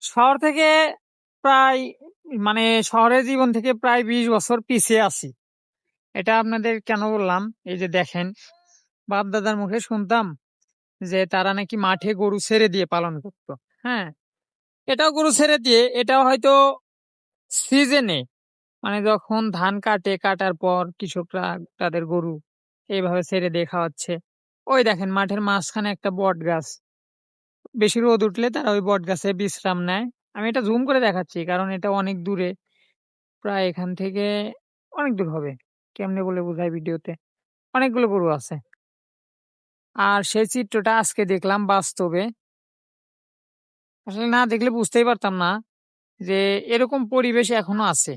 শহর থেকে প্রায় মানে শহরের জীবন থেকে প্রায় 20 বছর পিছিয়ে আছি। এটা আপনাদের কেন বললাম, এই যে দেখেন, বাপ দাদার মুখে শুনতাম যে তারা নাকি মাঠে গরু ছেড়ে দিয়ে পালন করতো। হ্যাঁ, এটাও গরু ছেড়ে দিয়ে, এটাও হয়তো সিজনে, মানে যখন ধান কাটার পর কৃষকরা তাদের গরু এইভাবে ছেড়ে দিয়ে খাওয়াচ্ছে। ওই দেখেন মাঠের মাঝখানে একটা বট গাছ, বেশি রোদ উঠলে তারা ওই বট গাছে বিশ্রাম নেয়। আমি এটা জুম করে দেখাচ্ছি কারণ এটা অনেক দূরে, প্রায় এখান থেকে অনেক দূর হবে। কেমনে বলে বোঝায় ভিডিওতে, অনেকগুলো গরু আছে। আর সেই চিত্রটা আজকে দেখলাম বাস্তবে। আসলে না দেখলে বুঝতেই পারতাম না যে এরকম পরিবেশ এখনো আছে।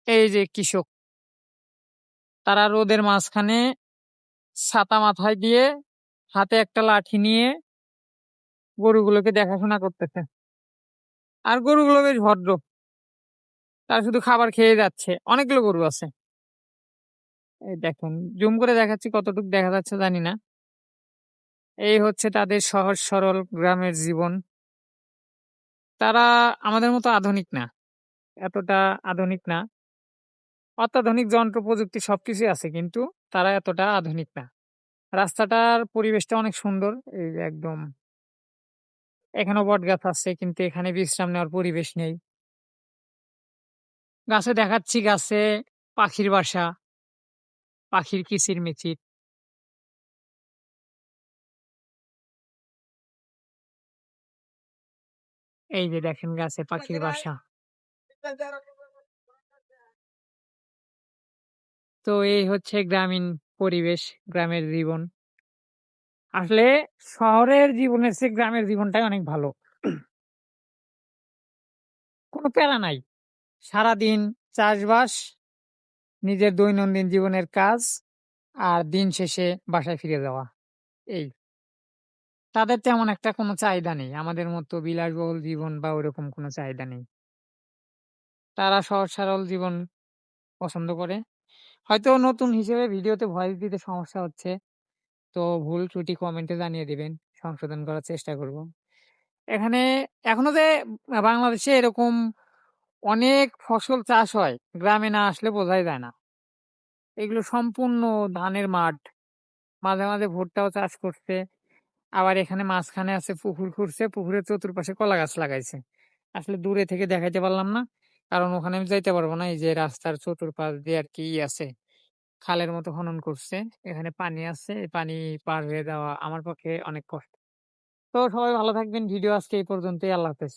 এই যে কৃষক, তারা রোদের মাঝখানে ছাতা মাথায় দিয়ে, হাতে একটা লাঠি নিয়ে গরুগুলোকে দেখাশোনা করতেছে। আর গরুগুলো বেশ ভদ্র, তারা শুধু খাবার খেয়ে যাচ্ছে। অনেকগুলো গরু আছে। এই দেখুন, জুম করে দেখাচ্ছি, কতটুকু দেখা যাচ্ছে জানি না। এই হচ্ছে তাদের সহজ সরল গ্রামের জীবন। তারা আমাদের মতো আধুনিক না, এতটা আধুনিক না। অত্যাধুনিক যন্ত্র প্রযুক্তি সবকিছুই আছে, কিন্তু তারা এতটা আধুনিক না। রাস্তাটার পরিবেশটা অনেক সুন্দর। এই যে একদম, এখানেও বট গাছ আছে কিন্তু এখানে বিশ্রাম নেওয়ার পরিবেশ নেই। গাছে দেখাচ্ছি, গাছে পাখির বাসা, পাখির কিচিরমিচির। এই যে দেখেন গাছে পাখির বাসা। তো এই হচ্ছে গ্রামীণ পরিবেশ, গ্রামের জীবন। আসলে শহরের জীবনের চেয়ে গ্রামের জীবনটাই অনেক ভালো। কোনো প্যারা নাই, সারাদিন চাষবাস, নিজের দৈনন্দিন জীবনের কাজ, আর দিন শেষে বাসায় ফিরে যাওয়া। এই, তাদের তেমন একটা কোনো চাহিদা নেই, আমাদের মতো বিলাসবহুল জীবন বা ওরকম কোনো চাহিদা নেই। তারা সহজ সরল জীবন পছন্দ করে। হয়তো নতুন হিসেবে ভিডিওতে ভয়েস দিতে সমস্যা হচ্ছে, তো ভুল ত্রুটি কমেন্টে জানিয়ে দিবেন, সংশোধন করার চেষ্টা করব। এখানে এখনো যে বাংলাদেশে এরকম অনেক ফসল চাষ হয়, গ্রামে না আসলে বোঝাই যায় না। এগুলো সম্পূর্ণ ধানের মাঠ, মাঝে মাঝে ভুট্টাও চাষ করছে। আবার এখানে মাঝখানে আছে পুকুর খুঁড়ছে, পুকুরের চতুর্পাশে কলা গাছ লাগাইছে। আসলে দূরে থেকে দেখাইতে পারলাম না, কারণ ওখানে আমি যাইতে পারবো না। এই যে রাস্তার চতুর্পাশ দিয়ে আর কি আছে, খালের মতো খনন করছে, এখানে পানি আছে, এই পানি পার হয়ে যাওয়া আমার পক্ষে অনেক কষ্ট। তো সবাই ভালো থাকবেন, ভিডিও আজকে এই পর্যন্তই, আল্লাহ হাফেজ।